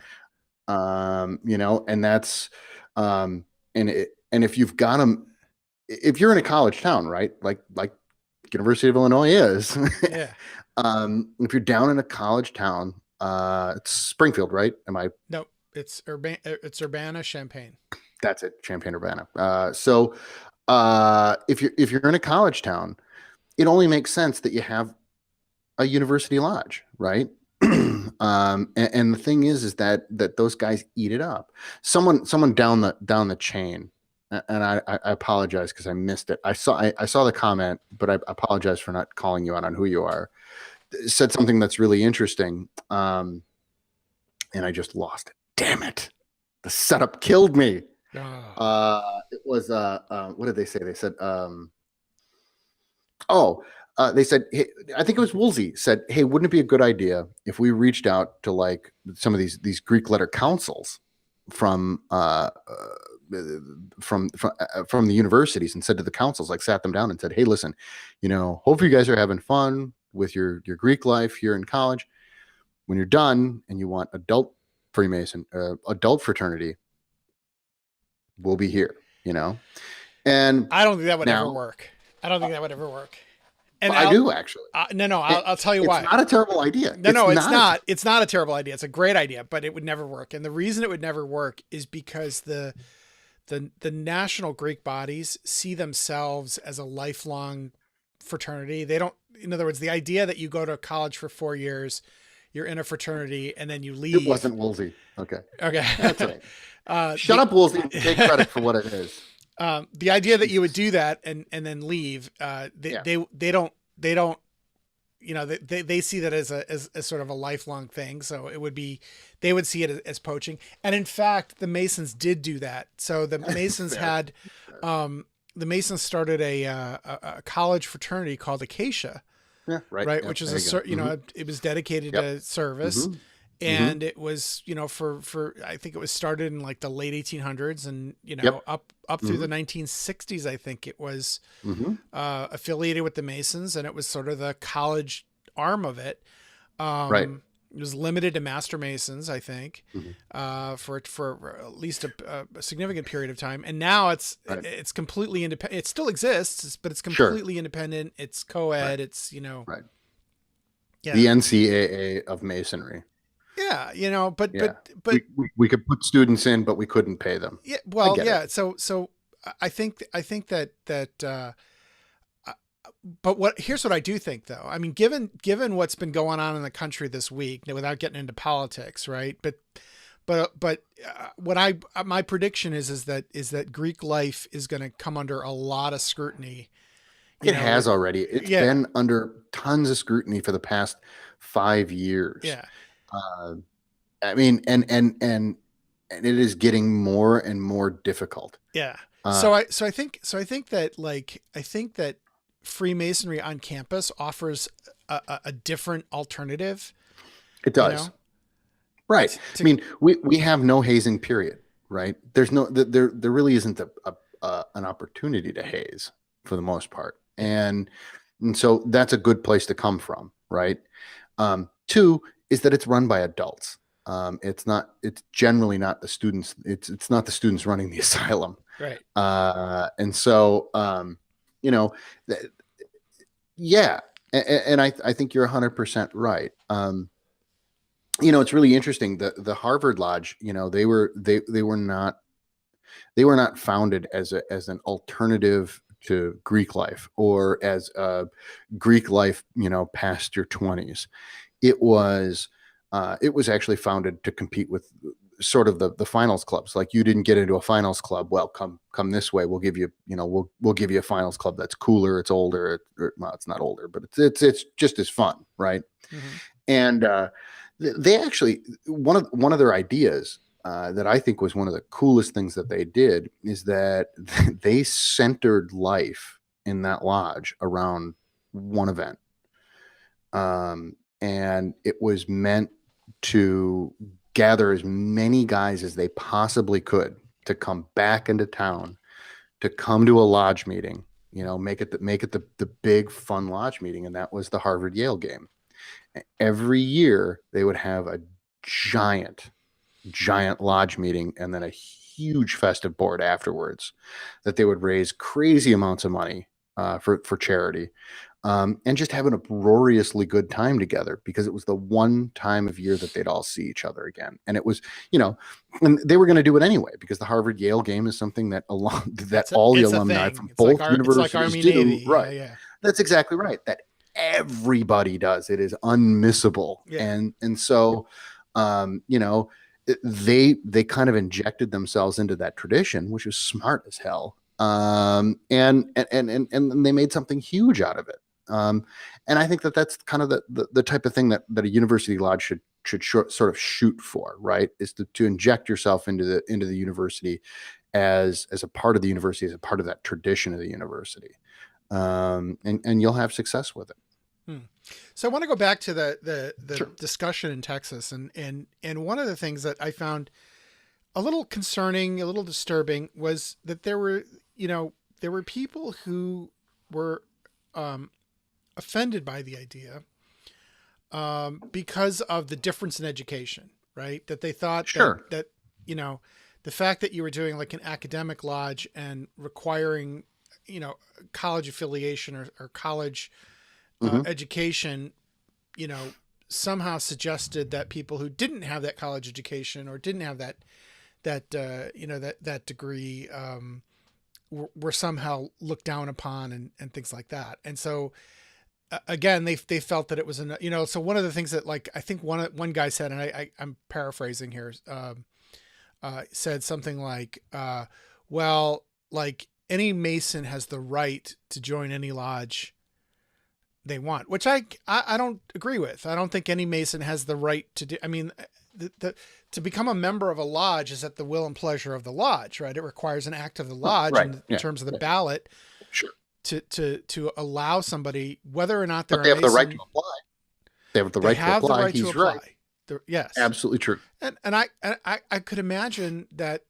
And that's, and if you've got them, if you're in a college town, right? Like University of Illinois is, Yeah. if you're down in a college town, it's Springfield, right? Am I? No, it's Urbana Champaign. That's it, Champaign Urbana. If you're in a college town, it only makes sense that you have a university lodge, right? And the thing is that those guys eat it up. Someone down the chain, and I apologize because I missed it. I saw the comment, but I apologize for not calling you out on who you are. Said something that's really interesting, and I just lost it. Damn it! The setup killed me. It was what did they say? They said they said, hey, I think it was Woolsey said, hey, wouldn't it be a good idea if we reached out to like some of these Greek letter councils from from the universities and said to the councils, like sat them down and said, hey, listen, hope you guys are having fun with your Greek life here in college. When you're done and you want adult Freemason, adult fraternity, we'll be here, And I don't think that would ever work. I don't think that would ever work. And I do actually. No. I'll tell you why. It's not a terrible idea. No, it's not. It's not a terrible idea. It's a great idea, but it would never work. And the reason it would never work is because the national Greek bodies see themselves as a lifelong fraternity. They don't. In other words, the idea that you go to college for 4 years, you're in a fraternity, and then you leave. It wasn't Woolsey. Okay. That's right. Shut up, Woolsey. Take credit for what it is. The idea that you would do that and then leave, they don't, they see that as sort of a lifelong thing. So they would see it as poaching. And in fact, the Masons did do that. So the Masons had, the Masons started a college fraternity called Acacia. Yeah, right. Right. Which is it was dedicated to service. Mm-hmm. And it was, for I think it was started in like the late 1800s and, up through the 1960s, I think it was affiliated with the Masons, and it was sort of the college arm of it. Right. It was limited to Master Masons, I think, for at least a significant period of time. And now it's completely independent. It still exists, but it's completely independent. It's co-ed. Right. It's, Right. Yeah. The NCAA of Masonry. Yeah, but we could put students in, but we couldn't pay them. Yeah, well, yeah. So I think that. But here's what I do think, though. I mean, given what's been going on in the country this week, without getting into politics, right? But my prediction is that Greek life is going to come under a lot of scrutiny. It has already. It's been under tons of scrutiny for the past 5 years. Yeah. I mean, and it is getting more and more difficult. Yeah. So I think that Freemasonry on campus offers a different alternative. It does. Right. I mean, we have no hazing period, right? There really isn't an opportunity to haze for the most part. And so that's a good place to come from, right? Two is that it's run by adults. It's generally not the students. It's not the students running the asylum. Right. And so, yeah. And I think you're 100% right. It's really interesting. The Harvard Lodge, they were not founded as an alternative to Greek life or as a Greek life, past your 20s. It was actually founded to compete with sort of the finals clubs. Like, you didn't get into a finals club. Well, come this way. We'll give you, we'll give you a finals club that's cooler. It's older. Well, it's not older, but it's just as fun, right? Mm-hmm. And they actually one of their ideas that I think was one of the coolest things that they did is that they centered life in that lodge around one event. And it was meant to gather as many guys as they possibly could to come back into town, to come to a lodge meeting, make it the big fun lodge meeting. And that was the Harvard Yale game. Every year they would have a giant lodge meeting and then a huge festive board afterwards that they would raise crazy amounts of money for charity, and just have an uproariously good time together, because it was the one time of year that they'd all see each other again. And it was, and they were going to do it anyway, because the Harvard Yale game is something that all the alumni from both universities it's like Army do. Navy. Right. Yeah. That's exactly right. That everybody does. It is unmissable. Yeah. And so, they kind of injected themselves into that tradition, which is smart as hell. And they made something huge out of it. And I think that that's kind of the type of thing that a university lodge should sort of shoot for, right? Is to inject yourself into the university as a part of the university, as a part of that tradition of the university. And you'll have success with it. So I want to go back to the Sure. discussion in Texas, and one of the things that I found a little concerning, a little disturbing, was that there were people who were offended by the idea because of the difference in education, right? That they thought Sure. that the fact that you were doing like an academic lodge and requiring college affiliation or college education, somehow suggested that people who didn't have that college education or didn't have that degree were somehow looked down upon and things like that. And so again, they felt that it was so one of the things that, like, I think one guy said, and I'm paraphrasing here, said something like, well, like, any Mason has the right to join any lodge they want, which I don't agree with. I don't think any Mason has the right to do. I mean, to become a member of a lodge is at the will and pleasure of the lodge, right? It requires an act of the lodge in terms of the ballot. Sure. To allow somebody, whether or not they're but they have Mason, the right to apply. They have the right to apply. He's right. Yes, absolutely true. And I could imagine that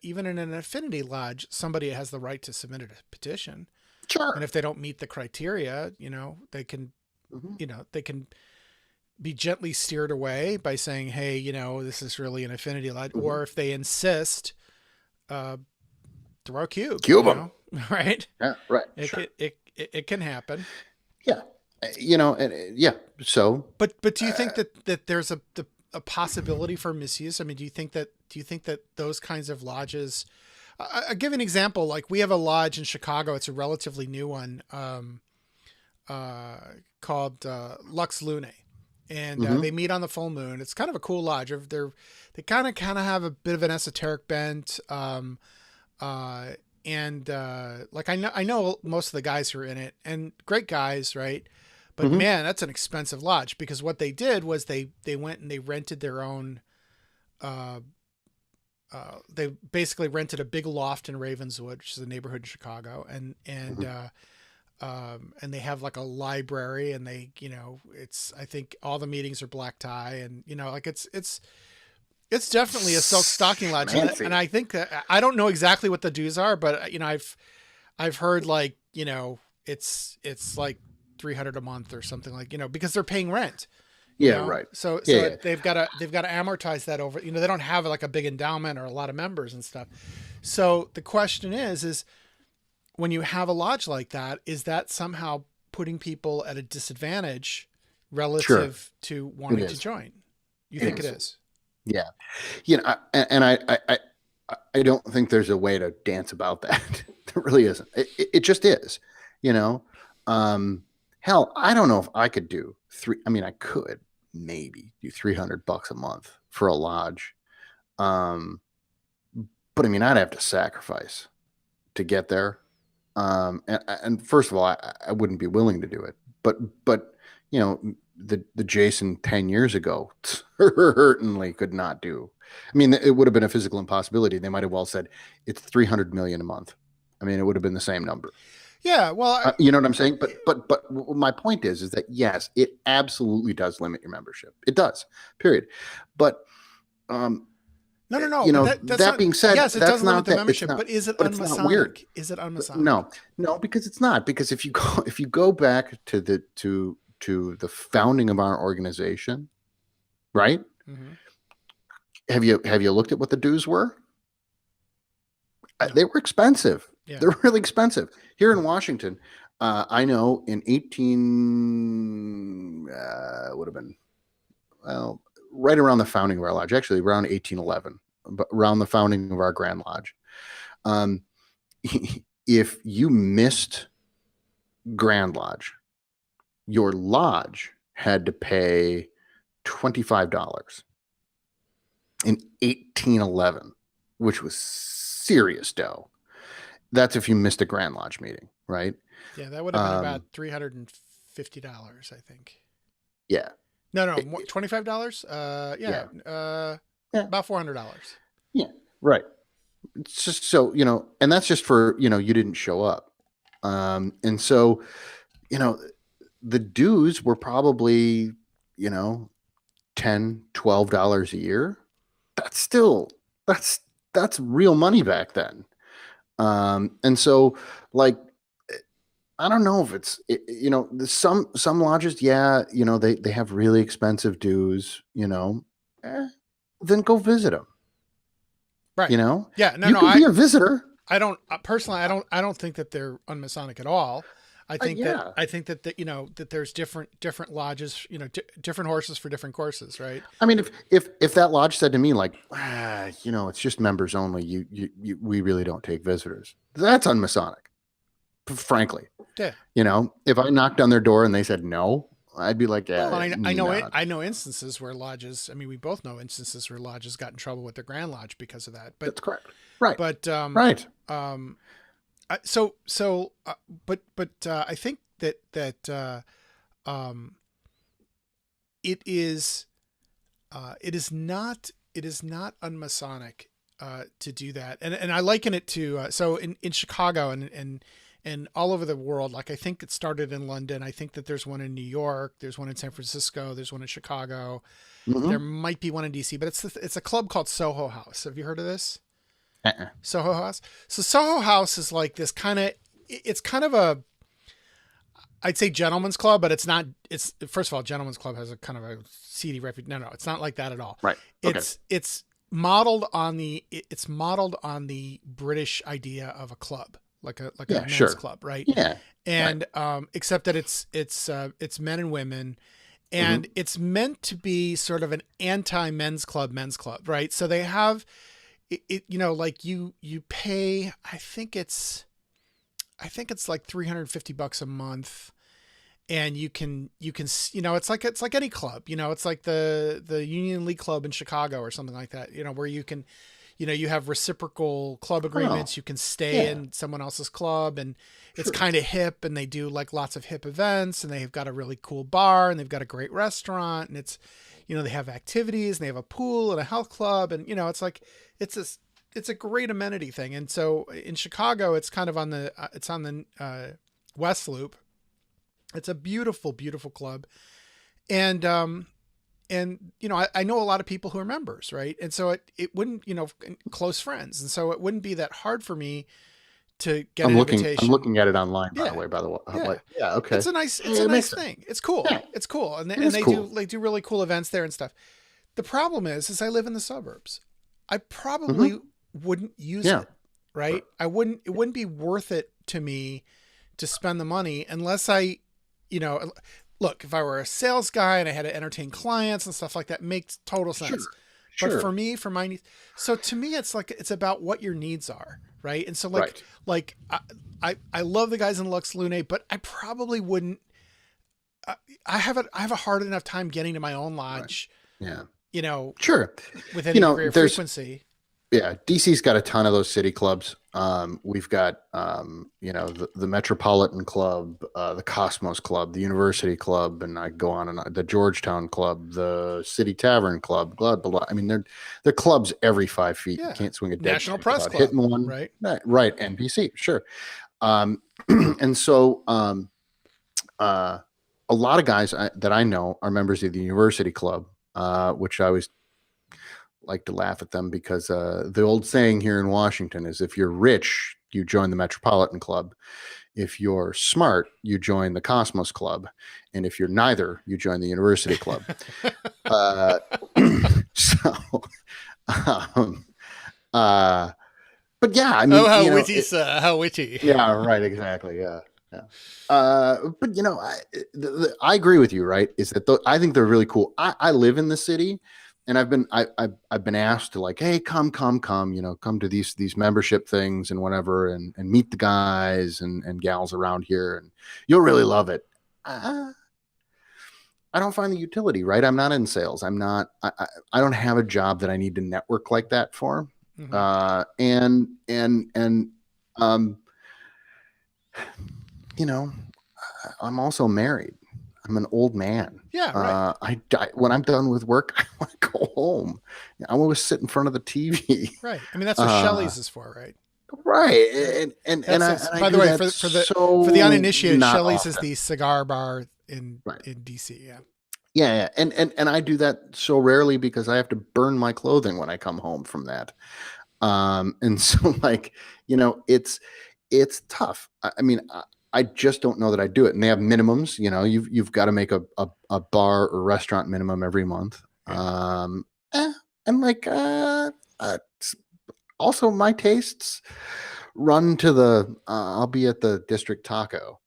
even in an affinity lodge, somebody has the right to submit a petition. Sure. And if they don't meet the criteria, they can, they can be gently steered away by saying, hey, this is really an affinity lodge. Or if they insist, throw a cube. Them. Right. Yeah. Right. It can happen. Yeah. Yeah. So, but do you think that there's a possibility for misuse? I mean, do you think that those kinds of lodges, I'll give an example. Like, we have a lodge in Chicago. It's a relatively new one, called Lux Lunae, and they meet on the full moon. It's kind of a cool lodge. They kind of have a bit of an esoteric bent, and like, I know most of the guys who are in it, and great guys, right? But man, that's an expensive lodge, because what they did was they went and they rented their own. They basically rented a big loft in Ravenswood, which is a neighborhood in Chicago, and they have like a library, and they, I think all the meetings are black tie, and like it's definitely a silk stocking lodge, and I think that, I don't know exactly what the dues are, but I've heard, like, it's like $300 a month or something, like, because they're paying rent. Right. So they've got to amortize that over, they don't have like a big endowment or a lot of members and stuff. So the question is when you have a lodge like that, is that somehow putting people at a disadvantage relative to wanting to join? You think it is? Yeah. I don't think there's a way to dance about that. There really isn't. It just is, hell, I don't know if I could do I could maybe do $300 a month for a lodge. But I'd have to sacrifice to get there. And first of all, I wouldn't be willing to do it, but the Jason 10 years ago certainly could not do. I mean, it would have been a physical impossibility. They might have well said it's 300 million a month. I mean, it would have been the same number. Yeah, well, You know what I'm saying? But my point is that yes, it absolutely does limit your membership. It does. Period. But no. you know, That's that not, being said, yes, it that's does limit not the that it's membership, not, but is it but it's not weird. unmasonic? Is it unmasonic? No, because it's not. Because if you go back to the founding of our organization, right? Mm-hmm. Have you looked at what the dues were? No. They were expensive. Yeah. They're really expensive. Here in Washington, I know in 18 would have been, well, right around the founding of our lodge, actually around 1811, but around the founding of our Grand Lodge. If you missed Grand Lodge, your lodge had to pay $25 in 1811, which was serious dough. That's if you missed a Grand Lodge meeting, right? Yeah, that would have been about $350, I think. Yeah. No, $25. Yeah. About $400. Yeah, right. It's just so, and that's just for, you didn't show up. And so, the dues were probably, $10, $12 a year. That's still, that's real money back then. And so like, I don't know if it's, some lodges, yeah, they have really expensive dues, then go visit them. Right. Yeah. No, you can be a visitor. I don't personally. I don't think that they're unmasonic at all. I think that that there's different lodges. Different horses for different courses. Right. I mean, if that lodge said to me like, it's just members only. We really don't take visitors. That's unmasonic. Frankly. Yeah. If I knocked on their door and they said no, I'd be like, yeah. Well, I know instances where lodges. I mean, we both know instances where lodges got in trouble with their Grand Lodge because of that. But that's correct. Right. But right. I think that it is not unmasonic to do that, and I liken it to so in Chicago and all over the world. Like I think it started in London. I think that there's one in New York. There's one in San Francisco. There's one in Chicago. Mm-hmm. There might be one in DC, but it's a club called Soho House. Have you heard of this? Soho House. So Soho House is like this it's kind of a, I'd say gentleman's club, but it's not. It's first of all, gentleman's club has a kind of a seedy reputation. No, it's not like that at all. Right. Okay. It's modeled on the British idea of a club. Like a men's club, right? Yeah. And except that it's men and women, and it's meant to be sort of an anti-men's club, right? So they have it like you pay, I think it's like $350 a month, and you can it's like any club, it's like the Union League Club in Chicago or something like that, where you can you have reciprocal club agreements. You can stay in someone else's club, and it's kind of hip, and they do like lots of hip events, and they've got a really cool bar, and they've got a great restaurant, and it's, they have activities, and they have a pool and a health club, and it's like, it's a great amenity thing. And so in Chicago, it's kind of on the West Loop. It's a beautiful, beautiful club. And I know a lot of people who are members, right? And so it wouldn't, close friends. And so it wouldn't be that hard for me to get an invitation. I'm looking at it online, by the way, Yeah. Okay. It's a nice thing. It's cool. Yeah. It's cool. And they do really cool events there and stuff. The problem is I live in the suburbs. I probably wouldn't use it, right? It wouldn't be worth it to me to spend the money unless I, look, if I were a sales guy and I had to entertain clients and stuff like that, makes total sense. Sure. But for my needs, so to me, it's about what your needs are. Right. And so I love the guys in Lux Lune, but I probably wouldn't, I have a hard enough time getting to my own lodge. Right. Yeah. With any degree of frequency. Yeah, DC's got a ton of those city clubs. We've got the Metropolitan Club, the Cosmos Club, the University Club, and I go on and on, the Georgetown Club, the City Tavern Club, blah blah blah. I mean, they're clubs every 5 feet. You Yeah. can't swing a dead National penny Press without Club, hitting one. right? Right, NBC, sure. And so a lot of guys that I know are members of the University Club, which I always like to laugh at them because the old saying here in Washington is if you're rich, you join the Metropolitan Club. If you're smart, you join the Cosmos Club. And if you're neither, you join the University Club. uh, so, um, uh, but yeah, I mean, Oh, how witty, sir! How witty. Yeah, right, exactly. Yeah, yeah. But I agree with you. Right? Is that I think they're really cool. I live in the city, and I've been asked to like, hey, come, come to these membership things and whatever, and meet the guys and gals around here, and you'll really love it. I don't find the utility. Right? I'm not in sales. I'm not. I don't have a job that I need to network like that for. Mm-hmm. And you know, I'm also married. I'm an old man. Yeah, right. When I'm done with work, I want to go home. I want to sit in front of the TV. Right. I mean, that's what Shelley's is for, right? Right. And by the way, for the uninitiated, Shelley's often. is the cigar bar in Right. DC. Yeah. Yeah. And I do that so rarely because I have to burn my clothing when I come home from that. And so like, it's tough. I mean, I just don't know that I do it. And they have minimums, you've got to make a bar or restaurant minimum every month. Yeah. And like, also my tastes run to I'll be at the District Taco,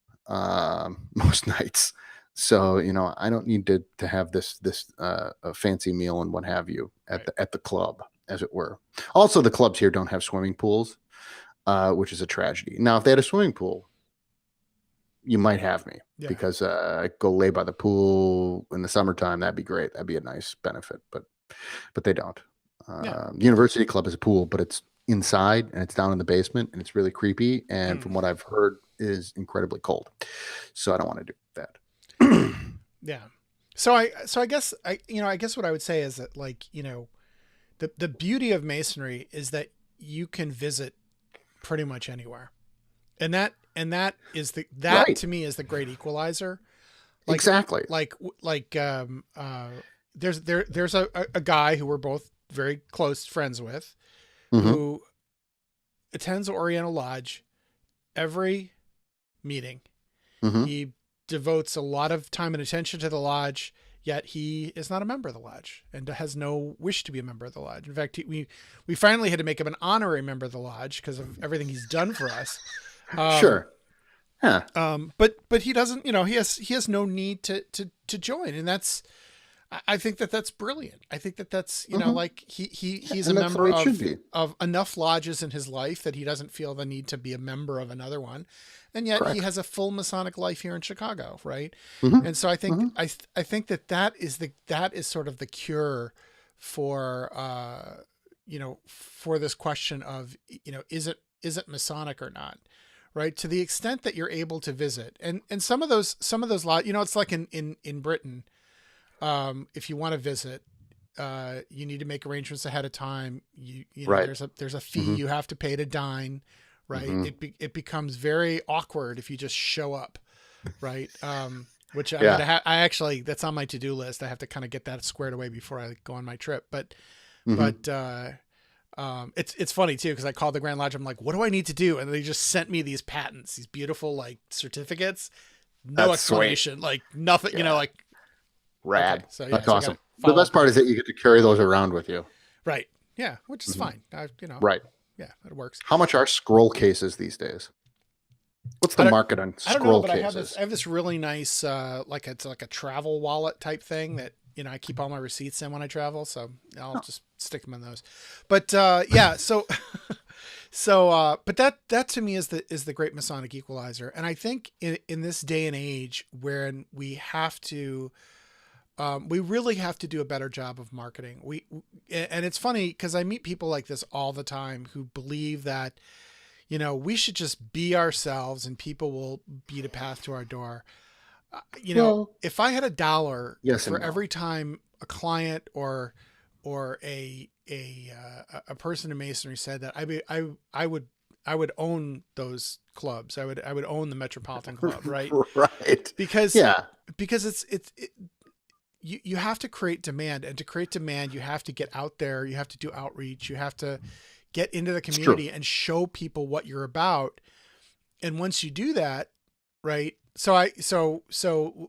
most nights. So, I don't need to have this a fancy meal and what have you at the club, as it were. Also, the clubs here don't have swimming pools, which is a tragedy. Now, if they had a swimming pool, you might have me because I go lay by the pool in the summertime. That'd be great. That'd be a nice benefit, but they don't. The University Club is a pool, but it's inside and it's down in the basement and it's really creepy. And from what I've heard, is incredibly cold. So I don't want to do that. Yeah. So I guess what I would say is that the beauty of Masonry is that you can visit pretty much anywhere. And that is right. To me is the great equalizer. Exactly. There's a guy who we're both very close friends with, mm-hmm. who attends Oriental Lodge every meeting. Mm-hmm. He devotes a lot of time and attention to the lodge, yet he is not a member of the lodge and has no wish to be a member of the lodge. In fact, we finally had to make him an honorary member of the lodge because of everything he's done for us. Sure. Yeah. But he doesn't, he has no need to join. And I think that's brilliant. I think that's, he's a member of enough lodges in his life that he doesn't feel the need to be a member of another one. And yet Correct. He has a full Masonic life here in Chicago. Right. Mm-hmm. And so I think, I think that is sort of the cure for, for this question of, is it Masonic or not? Right. To the extent that you're able to visit and some of those laws, it's like in Britain. If you want to visit, you need to make arrangements ahead of time. Right. There's a fee you have to pay to dine, right? It becomes very awkward if you just show up, right? Which I actually, that's on my to-do list. I have to kind of get that squared away before I go on my trip. But it's funny too, because I called the Grand Lodge. I'm like, what do I need to do? And they just sent me these patents, these beautiful like certificates, no explanation, sweet. Like nothing, Rad. Okay, so, that's awesome. The best part is that you get to carry those around with you. Right. Yeah. Which is fine. Right. Yeah, it works. How much are scroll cases these days? What's the market on scroll cases? I have this really nice, it's like a travel wallet type thing that, I keep all my receipts in when I travel. So I'll just stick them in those. But, but that to me is the great Masonic equalizer. And I think in this day and age wherein we have to, we really have to do a better job of marketing. And it's funny because I meet people like this all the time who believe that, we should just be ourselves and people will beat a path to our door. Well, If I had $1 yes for and no. every time a client or a person in masonry said that, I would own those clubs. I would own the Metropolitan Club, right? Right. Because Yeah, you have to create demand, and to create demand, you have to get out there. You have to do outreach. You have to get into the it's true. community and show people what you're about. And once you do that, right? So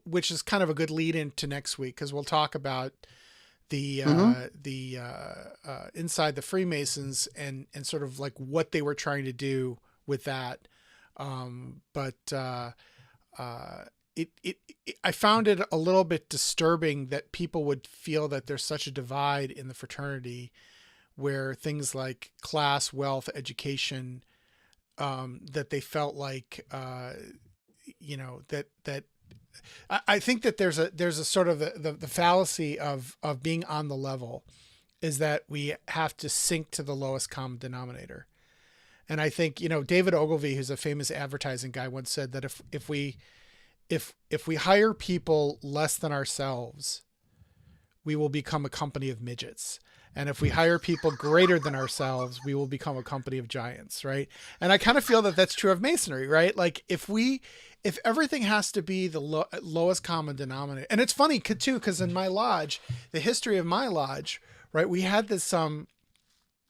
which is kind of a good lead into next week, because we'll talk about Hmm. inside the Freemasons and sort of like what they were trying to do with that. But uh, I found it a little bit disturbing that people would feel that there's such a divide in the fraternity, where things like class, wealth, education, that they felt like, that I think that there's a sort of the fallacy of being on the level, is that we have to sink to the lowest common denominator. And I think, David Ogilvy, who's a famous advertising guy, once said that if we hire people less than ourselves, we will become a company of midgets. And if we hire people greater than ourselves, we will become a company of giants, right? And I kind of feel that that's true of masonry, right? Like if everything has to be the lowest common denominator. And it's funny too, because in my lodge, the history of my lodge, right, we had this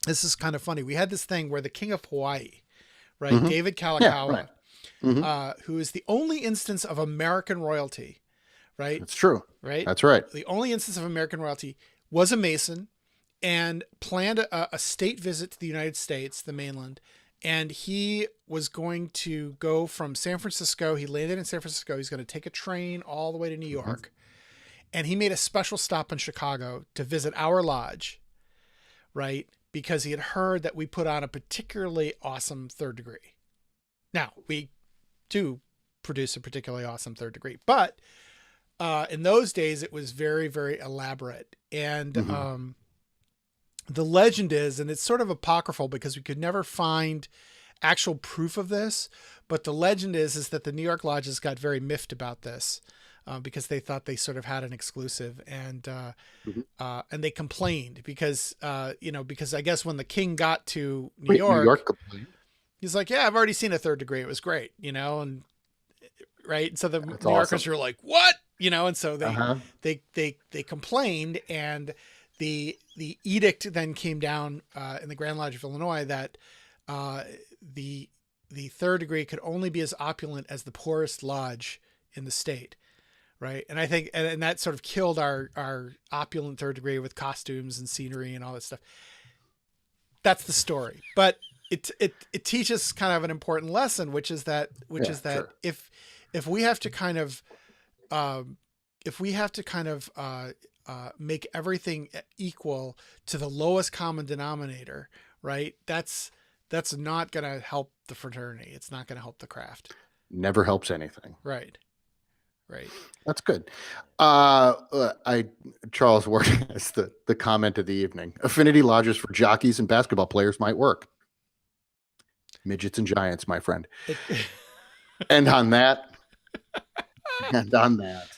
is kind of funny. We had this thing where the king of Hawaii, right, Hmm. David Yeah, right. Kalakaua, Hmm. who is the only instance of American royalty, right? That's true. Right? That's right. The only instance of American royalty, was a Mason, and planned a state visit to the United States, the mainland. And he was going to go from San Francisco. He landed in San Francisco. He's going to take a train all the way to New Hmm. York. And he made a special stop in Chicago to visit our lodge, right? Because he had heard that we put on a particularly awesome third degree. Now, we do produce a particularly awesome third degree, but in those days it was very, very elaborate. And Hmm. the legend is, and it's sort of apocryphal because we could never find actual proof of this, but the legend is that the New York lodges got very miffed about this, because they thought they sort of had an exclusive, Hmm. and they complained because, because I guess when the king got to New Wait, New York, York complained? he's like, yeah, I've already seen a third degree. It was great, and right. And so the That's New Yorkers awesome. were like, what? And so Uh huh. they complained, and the edict then came down, in the Grand Lodge of Illinois, that, uh, the the third degree could only be as opulent as the poorest lodge in the state, right? And I think, and that sort of killed our opulent third degree with costumes and scenery and all that stuff. That's the story, but it teaches kind of an important lesson, which is that Yeah, sure. if we have to kind of, um, if we have to kind of, make everything equal to the lowest common denominator, right? That's not going to help the fraternity. It's not going to help the craft. Never helps anything. Right. Right. That's good. I Charles Ward has the comment of the evening. Affinity lodges for jockeys and basketball players might work. Midgets and giants, my friend. It, And on that, and on that,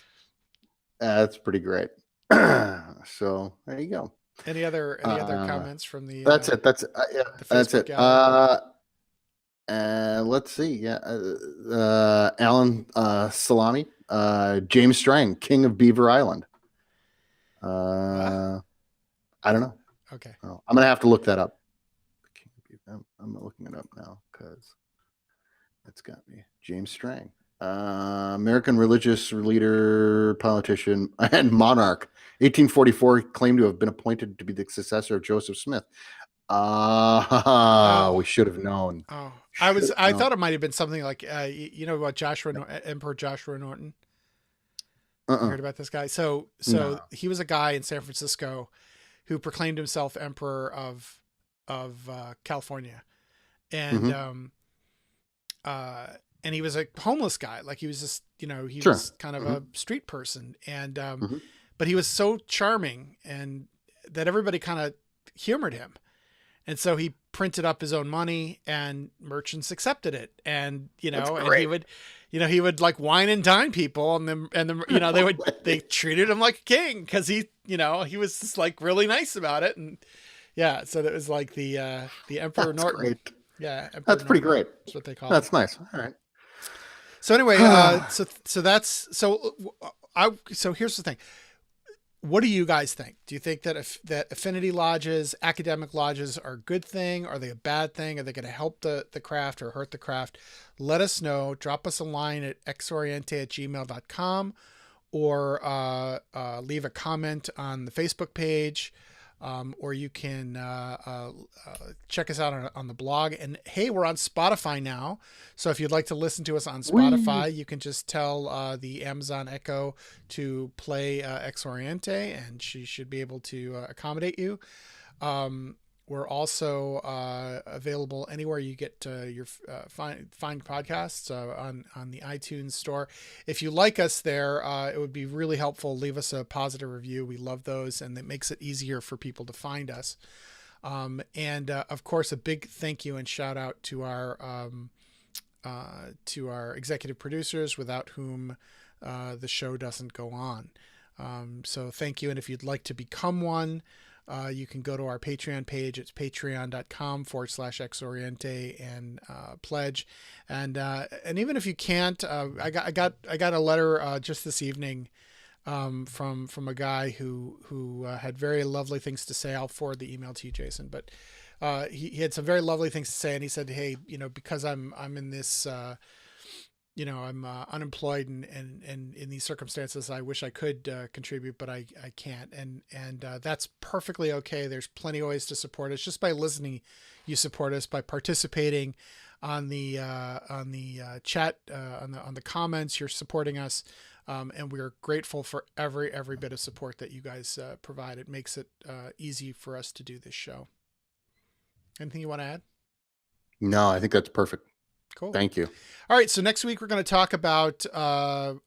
that's pretty great. So there you go. any other Uh, comments from that's it. Yeah, the that's Facebook it. gallery? Let's see. Yeah, Alan Salami, James Strang, King of Beaver Island. What? I don't know. Okay. Oh, I'm gonna have to look that up. I'm looking it up now because it's got me. James Strang, American religious leader, politician, and monarch. 1844, claimed to have been appointed to be the successor of Joseph Smith. Oh, We should have known. oh. Should have I known. thought it might have been something like, you know about Emperor Joshua Norton. You Uh-uh. heard about this guy? So No. he was a guy in San Francisco who proclaimed himself emperor of California, and Mm-hmm. uh, and he was a homeless guy. Like he was just, he Sure. was kind of Mm-hmm. a street person, and Mm-hmm. but he was so charming and that everybody kind of humored him. And so he printed up his own money and merchants accepted it. And, and he would like wine and dine people they treated him like a king because he was just like really nice about it. And yeah, so that was like the Emperor That's Norton. Great. Yeah. Emperor That's pretty Norton. great. That's what they call That's nice. All right. So anyway, so here's the thing. What do you guys think? Do you think that that affinity lodges, academic lodges are a good thing? Are they a bad thing? Are they going to help the craft or hurt the craft? Let us know. Drop us a line at xoriente@gmail.com or leave a comment on the Facebook page. Or you can check us out on the blog. And hey, we're on Spotify now. So if you'd like to listen to us on Spotify, you can just tell the Amazon Echo to play X-Oriente, and she should be able to accommodate you. We're also available anywhere you get your find podcasts on the iTunes store. If you like us there, it would be really helpful. Leave us a positive review. We love those, and it makes it easier for people to find us. And of course, a big thank you and shout out to our executive producers, without whom the show doesn't go on. So thank you. And if you'd like to become one, you can go to our Patreon page. It's patreon.com/X-Oriente and pledge. And even if you can't, I got a letter just this evening from a guy who had very lovely things to say. I'll forward the email to you, Jason. But he had some very lovely things to say, and he said, "Hey, because I'm in this." I'm unemployed and in these circumstances, I wish I could contribute, but I can't. And that's perfectly okay. There's plenty of ways to support us. Just by listening, you support us. By participating on the chat, on the comments, you're supporting us. And we're grateful for every bit of support that you guys provide. It makes it easy for us to do this show. Anything you want to add? No, I think that's perfect. Cool. Thank you. All right. So next week we're going to talk about the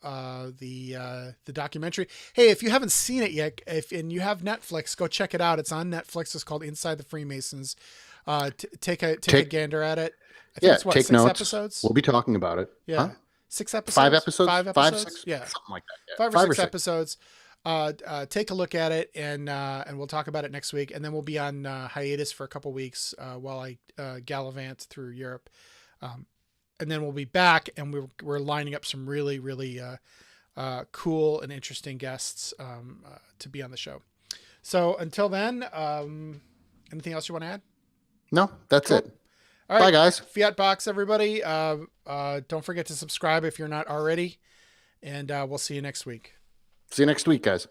documentary. Hey, if you haven't seen it yet, and you have Netflix, go check it out. It's on Netflix. It's called Inside the Freemasons. Take a gander at it. I think it's take 6 notes. Episodes. We'll be talking about it. Yeah. Huh? 6 episodes. 5 episodes. 5 episodes. 6. Yeah. Something like that. Yeah. 5 or 6 episodes. Take a look at it, and we'll talk about it next week. And then we'll be on hiatus for a couple weeks while I gallivant through Europe. And then we'll be back, and we're lining up some really, really cool and interesting guests to be on the show. So until then, anything else you want to add? No, that's it. All right. Bye, guys. Fiat Box, everybody. Don't forget to subscribe if you're not already, and we'll see you next week. See you next week, guys.